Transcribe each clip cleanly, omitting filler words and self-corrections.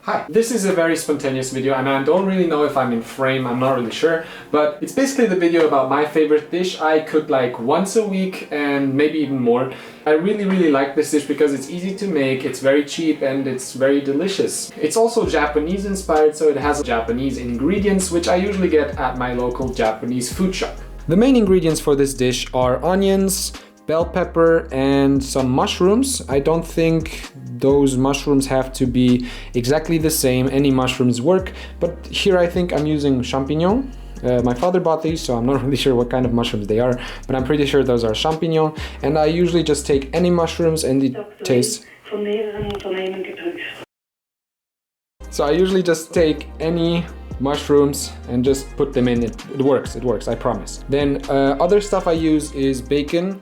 Hi, this is a very spontaneous video and I don't really know if I'm in frame, I'm not really sure, but it's basically the video about my favorite dish I cook like once a week and maybe even more. I really like this dish because it's easy to make, it's very cheap and it's very delicious. It's also Japanese inspired, so it has Japanese ingredients which I usually get at my local Japanese food shop. The main ingredients for this dish are onions, bell pepper and some mushrooms. I don't think those mushrooms have to be exactly the same. Any mushrooms work, but here I think I'm using champignon. My father bought these, so I'm not really sure what kind of mushrooms they are, but I'm pretty sure those are champignon. And I usually just take any mushrooms and it tastes... So I usually just take any mushrooms and just put them in. It works, I promise. Then other stuff I use is bacon.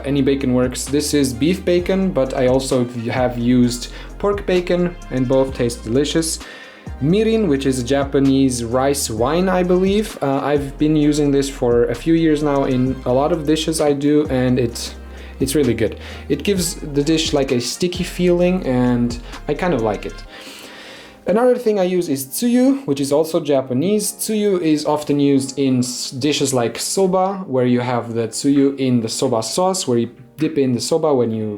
Any bacon works. This is beef bacon, but I also have used pork bacon and both taste delicious. Mirin, which is a Japanese rice wine, I believe. I've been using this for a few years now in a lot of dishes I do, and it's really good. It gives the dish like a sticky feeling and I kind of like it. Another thing I use is tsuyu, which is also Japanese. Tsuyu is often used in dishes like soba, where you have the tsuyu in the soba sauce, where you dip in the soba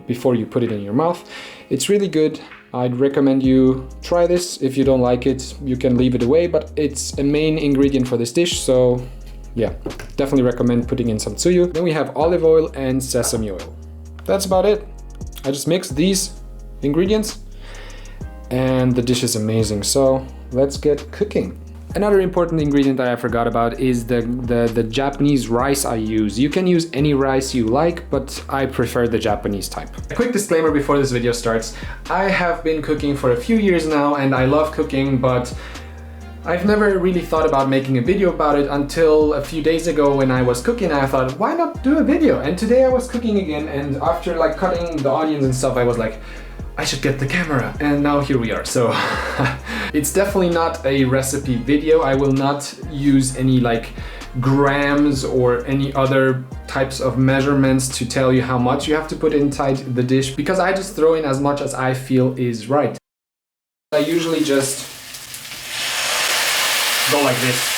before you put it in your mouth. It's really good. I'd recommend you try this. If you don't like it, you can leave it away, but it's a main ingredient for this dish, so yeah, definitely recommend putting in some tsuyu. Then we have olive oil and sesame oil. That's about it. I just mix these ingredients and the dish is amazing. So let's get cooking. Another important ingredient that I forgot about is the Japanese rice I use. You can use any rice you like, but I prefer the Japanese type. A quick disclaimer before this video starts. I have been cooking for a few years now and I love cooking, but I've never really thought about making a video about it until a few days ago when I was cooking. I thought, why not do a video? And today I was cooking again, and after like cutting the onions and stuff, I was like, I should get the camera, and now here we are. So it's definitely not a recipe video. I will not use any like grams or any other types of measurements to tell you how much you have to put inside the dish, because I just throw in as much as I feel is right. I usually just go like this.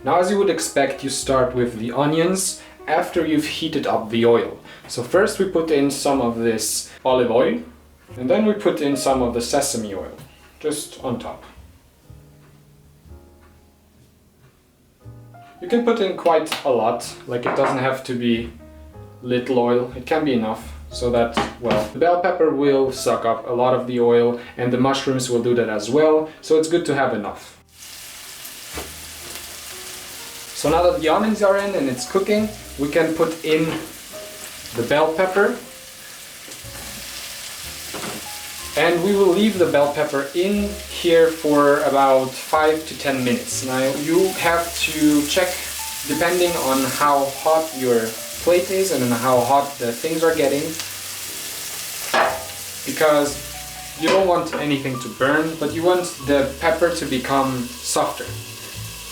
Now, as you would expect, you start with the onions after you've heated up the oil. So first we put in some of this olive oil, and then we put in some of the sesame oil, just on top. You can put in quite a lot, like it doesn't have to be little oil, it can be enough, so that, well, the bell pepper will suck up a lot of the oil and the mushrooms will do that as well, so it's good to have enough. So now that the onions are in and it's cooking, we can put in the bell pepper. And we will leave the bell pepper in here for about 5 to 10 minutes. Now you have to check, depending on how hot your plate is and on how hot the things are getting, because you don't want anything to burn, but you want the pepper to become softer.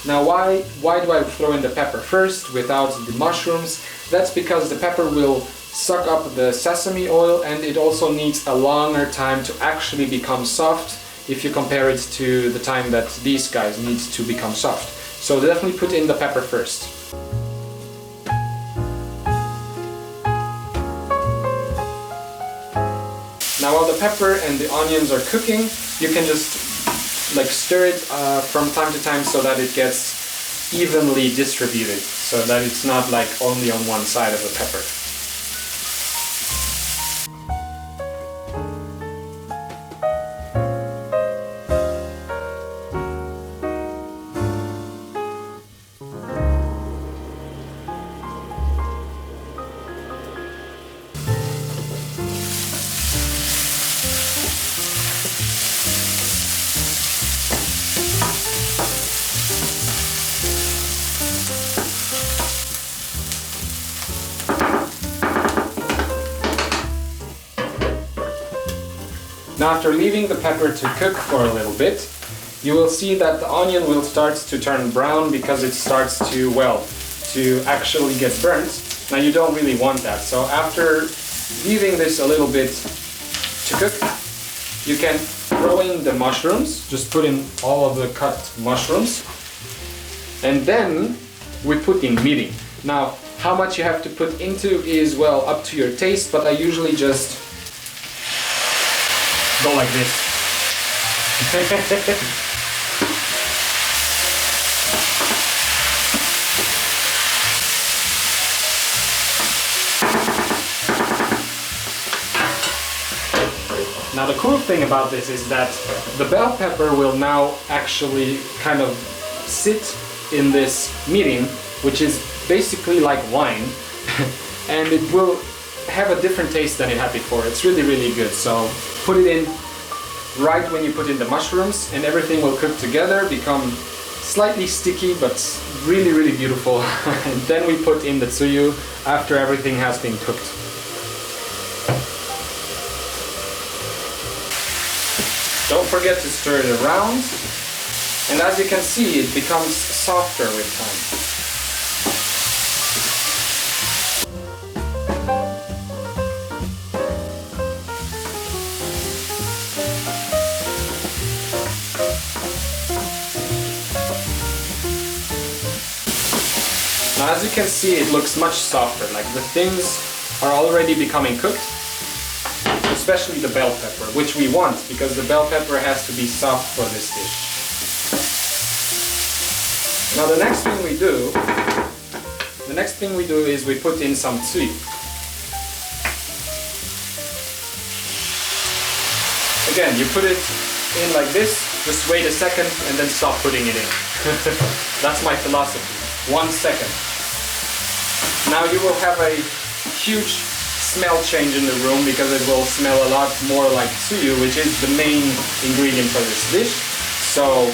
Now why do I throw in the pepper first without the mushrooms? That's because the pepper will suck up the sesame oil and it also needs a longer time to actually become soft if you compare it to the time that these guys need to become soft. So definitely put in the pepper first. Now while the pepper and the onions are cooking, you can just like stir it from time to time so that it gets evenly distributed, so that it's not like only on one side of the pepper. Now after leaving the pepper to cook for a little bit, you will see that the onion will start to turn brown because it starts to, well, to actually get burnt. Now you don't really want that, so after leaving this a little bit to cook, you can throw in the mushrooms. Just put in all of the cut mushrooms, and then we put in mirin. Now how much you have to put into is, well, up to your taste, but I usually just go like this. Now the cool thing about this is that the bell pepper will now actually kind of sit in this mirin, which is basically like wine, and it will have a different taste than it had before. It's really, really good. So put it in right when you put in the mushrooms, and everything will cook together, become slightly sticky, but really, really beautiful. And then we put in the tsuyu after everything has been cooked. Don't forget to stir it around, and as you can see, it becomes softer with time. Now as you can see, it looks much softer, like the things are already becoming cooked. Especially the bell pepper, which we want because the bell pepper has to be soft for this dish. Now the next thing we do is we put in some tsuyu. Again, you put it in like this, just wait a second and then stop putting it in. That's my philosophy. 1 second. Now you will have a huge smell change in the room because it will smell a lot more like tsuyu, which is the main ingredient for this dish. So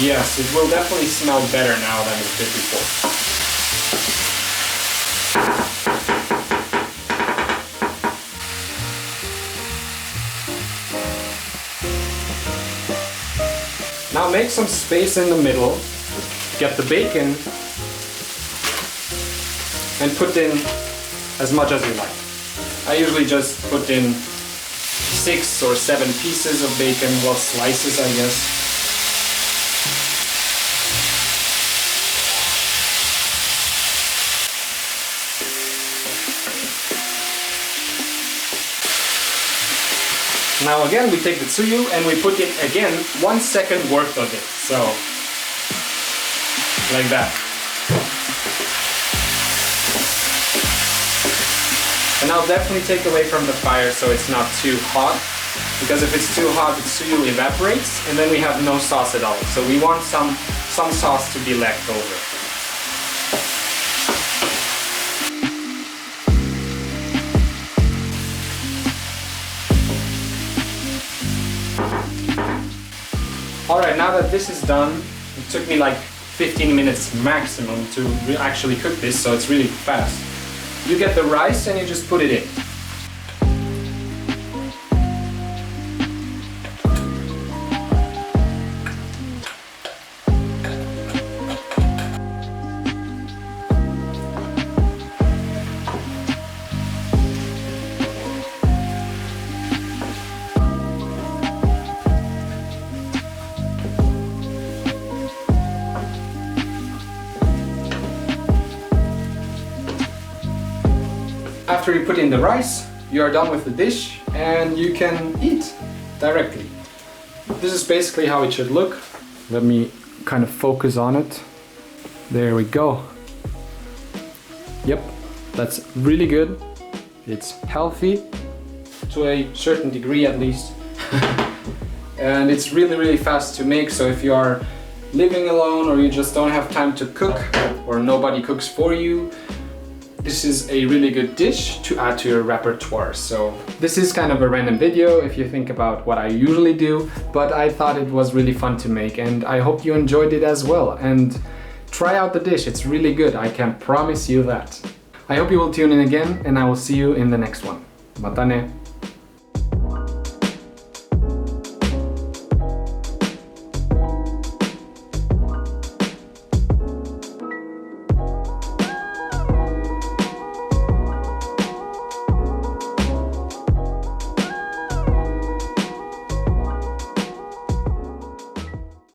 yes, it will definitely smell better now than it did before. Now make some space in the middle, get the bacon, and put in as much as you like. I usually just put in 6 or 7 pieces of bacon, well, slices I guess. Now again we take the tsuyu and we put in again 1 second worth of it, so like that. And I'll definitely take away from the fire so it's not too hot, because if it's too hot, the tsuyu evaporates and then we have no sauce at all. So we want some sauce to be left over. Alright, now that this is done, it took me like 15 minutes maximum to actually cook this, so it's really fast. You get the rice and you just put it in. After you put in the rice, you are done with the dish and you can eat directly. This is basically how it should look. Let me kind of focus on it. There we go. Yep, that's really good. It's healthy, to a certain degree at least. And it's really, really fast to make, so if you are living alone or you just don't have time to cook or nobody cooks for you, this is a really good dish to add to your repertoire. So this is kind of a random video if you think about what I usually do, but I thought it was really fun to make and I hope you enjoyed it as well. And try out the dish, it's really good, I can promise you that. I hope you will tune in again and I will see you in the next one. Mata ne!